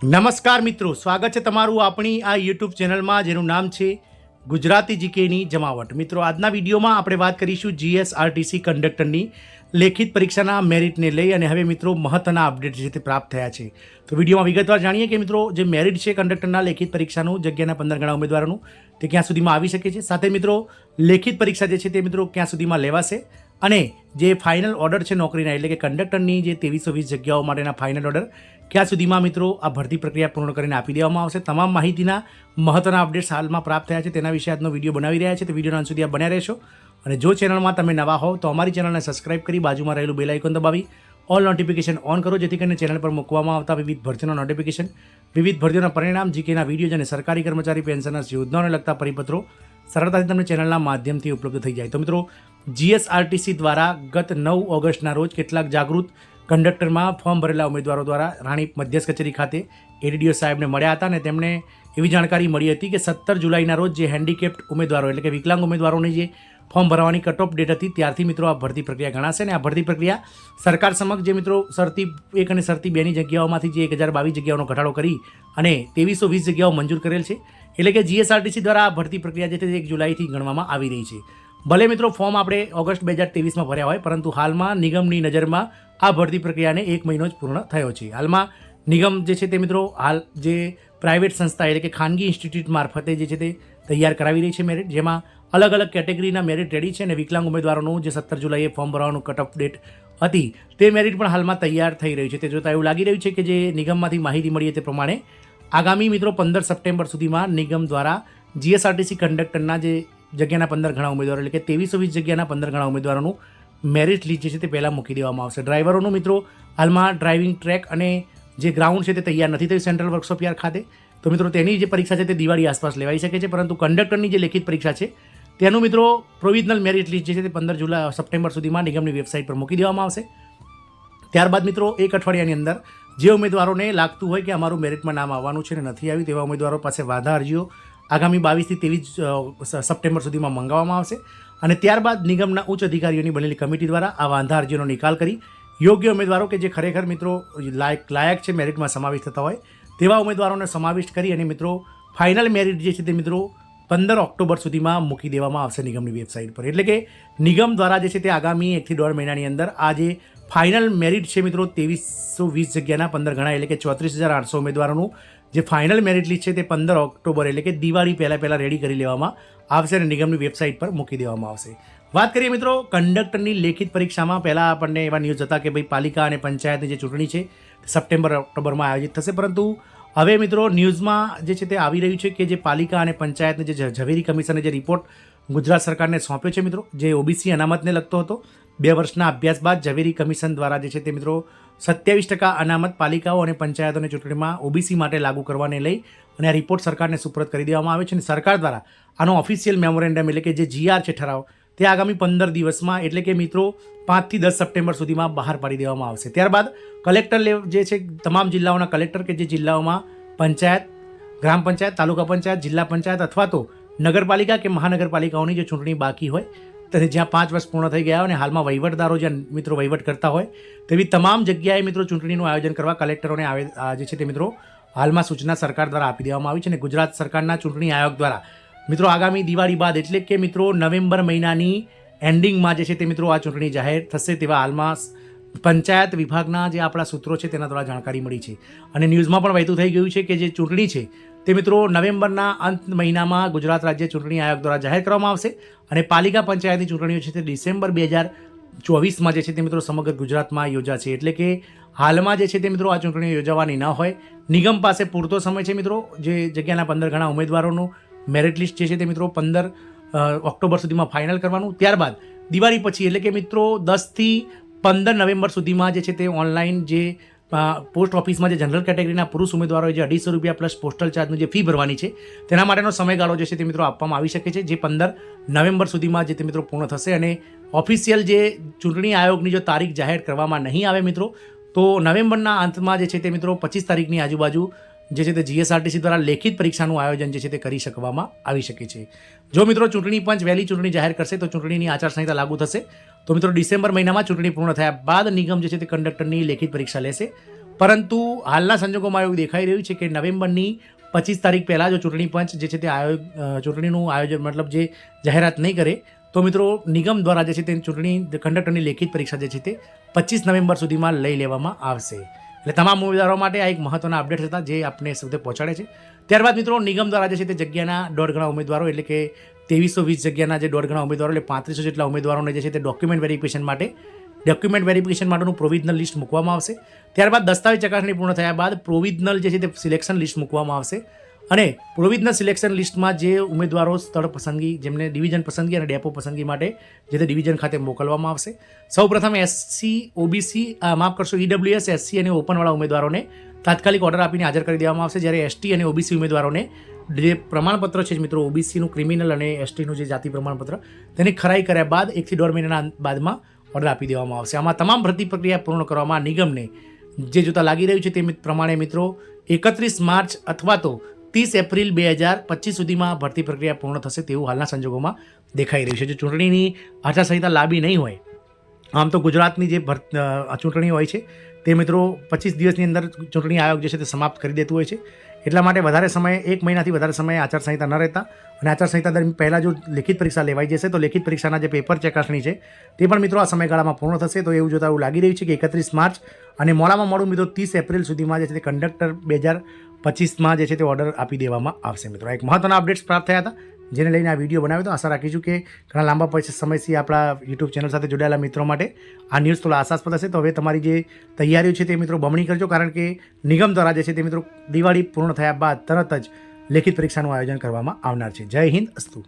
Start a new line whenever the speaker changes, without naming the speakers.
નમસ્કાર મિત્રો, સ્વાગત છે તમારું આપણી આ યુટ્યુબ ચેનલમાં જેનું નામ છે ગુજરાતી જીકેની જમાવટ. મિત્રો, આજના વિડીયોમાં આપણે વાત કરીશું જીએસઆરટીસી કંડક્ટરની લેખિત પરીક્ષાના મેરિટને લઈ અને હવે મિત્રો મહત્વના અપડેટ છે તે પ્રાપ્ત થયા છે. તો વિડીયોમાં વિગતવાર જાણીએ કે મિત્રો જે મેરિટ છે કંડક્ટરના લેખિત પરીક્ષાનું જગ્યાના 15 ગણા ઉમેદવારોનું તે ક્યાં સુધીમાં આવી શકે છે, સાથે મિત્રો લેખિત પરીક્ષા જે છે તે મિત્રો ક્યાં સુધીમાં લેવાશે અને જે ફાઇનલ ઓર્ડર છે નોકરીના એટલે કે કંડક્ટરની જે 2320 જગ્યાઓ માટેના ફાઇનલ ઓર્ડર ક્યાં સુધીમાં મિત્રો આ ભરતી પ્રક્રિયા પૂર્ણ કરીને આપી દેવામાં આવશે. તમામ માહિતીના મહત્વના અપડેટ્સ હાલમાં પ્રાપ્ત થયા છે તેના વિશે આજનો વિડીયો બનાવી રહ્યા છે. તો વિડીયોના અંત સુધી આપ બન્યા રહેશો અને જો ચેનલમાં તમે નવા હોવ તો અમારી ચેનલને સબસ્ક્રાઇબ કરી બાજુમાં રહેલું બેલ આઇકોન દબાવી ઓલ નોટિફિકેશન ઓન કરો, જેથી કરીને ચેનલ પર મૂકવામાં આવતા વિવિધ ભરતીઓના નોટિફિકેશન, વિવિધ ભરતીઓના પરિણામ, જીકેના વિડીયો અને સરકારી કર્મચારી પેન્શનર્સ યોજનાઓને લગતા પરિપત્રો સરળતાથી તમને ચેનલના માધ્યમથી ઉપલબ્ધ થઈ જાય. તો મિત્રો જીએસઆરટીસી દ્વારા ગત 9 ઓગસ્ટના રોજ કેટલાક જાગૃત કંડક્ટરમાં ફોર્મ ભરેલા ઉમેદવારો દ્વારા રાણી મધ્યસ્થ કચેરી ખાતે એડીડીઓ સાહેબને મળ્યા હતા અને તેમને એવી જાણકારી મળી હતી કે 17 જુલાઈના રોજ જે હેન્ડીકેપ્ડ ઉમેદવારો એટલે કે વિકલાંગ ઉમેદવારોની જે ફોર્મ ભરવાની કટ ઓફ ડેટ હતી ત્યારથી મિત્રો આ ભરતી પ્રક્રિયા ગણાશે અને આ ભરતી પ્રક્રિયા સરકાર સમક્ષ જે મિત્રો શરતી 1 અને શરતી 2ની જગ્યાઓમાંથી જે 1022 જગ્યાઓનો ઘટાડો કરી અને 2320 જગ્યાઓ મંજૂર કરેલ છે. એટલે કે જીએસઆરટીસી દ્વારા આ ભરતી પ્રક્રિયા જે છે 1 જુલાઈથી ગણવામાં આવી રહી છે. ભલે મિત્રો ફોર્મ આપણે ઓગસ્ટ 2023માં ભર્યા હોય, પરંતુ હાલમાં નિગમની નજરમાં આ ભરતી પ્રક્રિયાને 1 મહિનો જ પૂર્ણ થયો છે. હાલમાં નિગમ જે છે તે મિત્રો હાલ જે પ્રાઇવેટ સંસ્થા એટલે કે ખાનગી ઇન્સ્ટિટ્યૂટ મારફતે જે છે તે તૈયાર કરાવી રહી છે મેરિટ, જેમાં અલગ અલગ કેટેગરીના મેરિટ રેડી છે અને વિકલાંગ ઉમેદવારોનું જે 17 જુલાઈએ ફોર્મ ભરવાનું કટ ઓફ ડેટ હતી તે મેરિટ પણ હાલમાં તૈયાર થઈ રહ્યું છે. તે જોતાં એવું લાગી રહ્યું છે કે જે નિગમમાંથી માહિતી મળી તે પ્રમાણે આગામી મિત્રો 15 સપ્ટેમ્બર સુધીમાં નિગમ દ્વારા જીએસઆરટીસી કંડક્ટરના જે જગ્યાના 15 ગણા ઉમેદવારો એટલે કે 2320 જગ્યાના 15 ગણા ઉમેદવારોનું મેરિટ લિસ્ટ જે છે તે પહેલાં મૂકી દેવામાં આવશે. ડ્રાઈવરોનું મિત્રો હાલમાં ડ્રાઇવિંગ ટ્રેક અને જે ગ્રાઉન્ડ છે તે તૈયાર નથી થયું સેન્ટ્રલ વર્કશોપ યાર્ડ ખાતે. તો મિત્રો તેની જે પરીક્ષા છે તે દિવાળી આસપાસ લેવાઈ શકે છે, પરંતુ કંડક્ટરની જે લેખિત પરીક્ષા છે તેનું મિત્રો પ્રોવિઝનલ મેરિટ લિસ્ટ જે છે તે 15 સપ્ટેમ્બર સુધીમાં નિગમની વેબસાઇટ પર મૂકી દેવામાં આવશે. ત્યારબાદ મિત્રો એક અઠવાડિયાની અંદર જે ઉમેદવારોને લાગતું હોય કે અમારું મેરિટમાં નામ આવવાનું છે ને નથી આવ્યું તેવા ઉમેદવારો પાસે વાંધા અરજીઓ આગામી 22 થી 23 સપ્ટેમ્બર સુધીમાં મંગાવવામાં આવશે અને ત્યારબાદ નિગમના ઉચ્ચ અધિકારીઓની બનેલી કમિટી દ્વારા આ વાંધા અરજીઓનો નિકાલ કરી યોગ્ય ઉમેદવારો કે જે ખરેખર મિત્રો લાયક છે મેરિટમાં સમાવેશ થતા હોય તેવા ઉમેદવારોને સમાવિષ્ટ કરી અને મિત્રો ફાઇનલ મેરિટ જે છે તે મિત્રો 15 ઓક્ટોબર સુધીમાં મૂકી દેવામાં આવશે નિગમની વેબસાઇટ પર. એટલે કે નિગમ દ્વારા જે છે તે આગામી 1 થી 1.5 મહિનાની અંદર આ જે ફાઇનલ મેરિટ છે મિત્રો 2320 જગ્યાના 15 ગણા એટલે કે 34,800 ઉમેદવારોનું જે ફાઇનલ મેરિટ લિસ્ટ છે તે 15 ઓક્ટોબર એટલે કે દિવાળી પહેલાં રેડી કરી લેવામાં આવશે અને નિગમની વેબસાઇટ પર મૂકી દેવામાં આવશે. વાત કરીએ મિત્રો કંડક્ટરની લેખિત પરીક્ષામાં પહેલાં આપણને એવા ન્યૂઝ હતા કે ભાઈ પાલિકા અને પંચાયતની જે ચૂંટણી છે સપ્ટેમ્બર ઓક્ટોબરમાં આયોજિત થશે, પરંતુ હવે મિત્રો ન્યૂઝમાં જે છે તે આવી રહ્યું છે કે જે પાલિકા અને પંચાયતની જે ઝવેરી કમિશને જે રિપોર્ટ ગુજરાત સરકારને સોંપ્યો છે મિત્રો, જે ઓબીસી અનામતને લગતો હતો, 2 વર્ષના અભ્યાસ બાદ ઝવેરી કમિશન દ્વારા જે છે તે મિત્રો 27% અનામત પાલિકાઓ અને પંચાયતોની ચૂંટણીમાં ઓબીસી માટે લાગુ કરવાને લઈ અને આ રિપોર્ટ સરકારને સુપરત કરી દેવામાં આવે છે અને સરકાર દ્વારા આનો ઓફિશિયલ મેમોરેન્ડમ એટલે કે જે જીઆર છે ઠરાવ તે આગામી 15 દિવસમાં એટલે કે મિત્રો 5 થી 10 સપ્ટેમ્બર સુધીમાં બહાર પાડી દેવામાં આવશે. ત્યારબાદ કલેક્ટર જે છે તમામ જિલ્લાઓના કલેક્ટર કે જે જિલ્લાઓમાં પંચાયત, ગ્રામ પંચાયત, તાલુકા પંચાયત, જિલ્લા પંચાયત અથવા તો નગરપાલિકા કે મહાનગરપાલિકાઓની જે ચૂંટણી બાકી હોય અને જ્યાં 5 વર્ષ પૂર્ણ થઈ ગયા હોય અને હાલમાં વહીવટદારો જ્યાં મિત્રો વહીવટ કરતા હોય તેવી તમામ જગ્યાએ મિત્રો ચૂંટણીનું આયોજન કરવા કલેક્ટરોને જે છે તે મિત્રો હાલમાં સૂચના સરકાર દ્વારા આપી દેવામાં આવી છે અને ગુજરાત સરકારના ચૂંટણી આયોગ દ્વારા મિત્રો આગામી દિવાળી બાદ એટલે કે મિત્રો નવેમ્બર મહિનાની એન્ડિંગમાં જે છે તે મિત્રો આ ચૂંટણી જાહેર થશે તેવા હાલમાં પંચાયત વિભાગના જે આપણા સૂત્રો છે તેના દ્વારા જાણકારી મળી છે અને ન્યૂઝમાં પણ વહેતું થઈ ગયું છે કે જે ચૂંટણી છે તે મિત્રો નવેમ્બરના અંત મહિનામાં ગુજરાત રાજ્ય ચૂંટણી આયોગ દ્વારા જાહેર કરવામાં આવશે અને પાલિકા પંચાયતની ચૂંટણીઓ છે તે ડિસેમ્બર 2024માં જે છે તે મિત્રો સમગ્ર ગુજરાતમાં યોજાશે. એટલે કે હાલમાં જે છે તે મિત્રો આ ચૂંટણીઓ યોજાવાની ન હોય, નિગમ પાસે પૂરતો સમય છે મિત્રો જે જગ્યાના 15 ગણા ઉમેદવારોનું મેરિટ લિસ્ટ જે છે તે મિત્રો 15 ઓક્ટોબર સુધીમાં ફાઇનલ કરવાનું. ત્યારબાદ દિવાળી પછી એટલે કે મિત્રો 10 થી 15 નવેમ્બર સુધીમાં જે છે તે ઓનલાઈન જે પોસ્ટ ઓફિસમાં જે જનરલ કેટેગરીના પુરુષ ઉમેદવારોએ જે 250 રૂપિયા પ્લસ પોસ્ટલ ચાર્જનું જે ફી ભરવાની છે તેના માટેનો સમયગાળો જે છે તે મિત્રો આપવામાં આવી શકે છે, જે 15 નવેમ્બર સુધીમાં જે તે મિત્રો પૂર્ણ થશે અને ઓફિશિયલ જે ચૂંટણી આયોગની જો તારીખ જાહેર કરવામાં નહીં આવે મિત્રો તો નવેમ્બરના અંતમાં જે છે તે મિત્રો 25 તારીખની આજુબાજુ જે છે તે જીએસઆરટીસી દ્વારા લેખિત પરીક્ષાનું આયોજન જે છે તે કરી શકવામાં આવી શકે છે. જો મિત્રો ચૂંટણી પંચ વહેલી ચૂંટણી જાહેર કરશે તો ચૂંટણીની આચારસંહિતા લાગુ થશે. તો મિત્રો ડિસેમ્બર મહિનામાં ચૂંટણી પૂર્ણ થયા બાદ નિગમ જે છે તે કંડક્ટરની લેખિત પરીક્ષા લેશે. પરંતુ હાલના સંજોગોમાં એવું દેખાઈ રહ્યું છે કે નવેમ્બરની 25 તારીખ પહેલાં જો ચૂંટણી પંચ જે છે તે ચૂંટણીનું આયોજન મતલબ જે જાહેરાત નહીં કરે તો મિત્રો નિગમ દ્વારા જે છે તે ચૂંટણી કંડક્ટરની લેખિત પરીક્ષા જે છે તે 25 નવેમ્બર સુધીમાં લઈ લેવામાં આવશે. એટલે તમામ ઉમેદવારો માટે આ એક મહત્વના અપડેટ હતા જે આપણે સુધી પહોંચાડે છે. ત્યારબાદ મિત્રો નિગમ દ્વારા જે છે તે જગ્યાના 1.5 ગણા ઉમેદવારો એટલે કે 2320 જગ્યાના જે 1.5 ગણા ઉમેદવારો એટલે 3500 જેટલા ઉમેદવારોને જે છે તે ડોક્યુમેન્ટ વેરિફિકેશન માટેનું પ્રોવિઝનલ લિસ્ટ મૂકવામાં આવશે. ત્યારબાદ દસ્તાવેજ ચકાસણી પૂર્ણ થયા બાદ પ્રોવિઝનલ જે છે તે સિલેક્શન લિસ્ટ મૂકવામાં આવશે અને પ્રોવિઝનલ સિલેક્શન લિસ્ટમાં જે ઉમેદવારો સ્થળ પસંદગી જેમને ડિવિઝન પસંદગી અને ડેપો પસંદગી માટે જે તે ડિવિઝન ખાતે મોકલવામાં આવશે. સૌપ્રથમ એસસી ઓબીસી EWS SC અને ઓપનવાળા ઉમેદવારોને તાત્કાલિક ઓર્ડર આપીને હાજર કરી દેવામાં આવશે, જ્યારે એસટી અને ઓબીસી ઉમેદવારોને જે પ્રમાણપત્ર છે મિત્રો ઓબીસીનું ક્રિમિનલ અને એસટીનું જે જાતિ પ્રમાણપત્ર તેની ખરાઈ કર્યા બાદ 1 થી 1.5 મહિનાના બાદમાં ઓર્ડર આપી દેવામાં આવશે. આમાં તમામ ભરતી પ્રક્રિયા પૂર્ણ કરવામાં નિગમને જે જોતા લાગી રહ્યું છે તે પ્રમાણે મિત્રો 31 માર્ચ અથવા તો 30 એપ્રિલ 2025 સુધીમાં ભરતી પ્રક્રિયા પૂર્ણ થશે તેવું હાલના સંજોગોમાં દેખાઈ રહ્યું છે. જો ચૂંટણીની આચારસંહિતા લાંબી નહીં હોય, આમ તો ગુજરાતની જે ચૂંટણી હોય છે તે મિત્રો 25 દિવસની અંદર ચૂંટણી આયોગ જે છે તે સમાપ્ત કરી દેતું હોય છે. એટલા માટે વધારે સમય 1 મહિનાથી વધારે સમય આચારસંહિતા ન રહેતા અને આચારસંહિતા દરમિયાન પહેલાં જો લેખિત પરીક્ષા લેવાઈ જશે તો લેખિત પરીક્ષાના જે પેપર ચકાસણી છે તે પણ મિત્રો આ સમયગાળામાં પૂર્ણ થશે. તો એવું જોતાં એવું લાગી રહ્યું છે કે 31 માર્ચ અને મોડામાં મોડું મિત્રો 30 એપ્રિલ સુધીમાં જે છે તે કંડક્ટર 2025માં જે છે તે ઓર્ડર આપી દેવામાં આવશે. મિત્રો એક મહત્વના અપડેટ્સ પ્રાપ્ત થયા હતા જેને લઈને આ વિડીયો બનાવ્યો હતો. આશા રાખીશું કે ઘણા લાંબા સમયથી આપણા યુટ્યુબ ચેનલ સાથે જોડાયેલા મિત્રો માટે આ ન્યૂઝ થોડા આશાસ્પદ હશે. તો હવે તમારી જે તૈયારીઓ છે તે મિત્રો બમણી કરજો, કારણ કે નિગમ દ્વારા જે છે તે મિત્રો દિવાળી પૂર્ણ થયા બાદ તરત જ લેખિત પરીક્ષાનું આયોજન કરવામાં આવનાર છે. જય હિન્દ, અસ્તુ.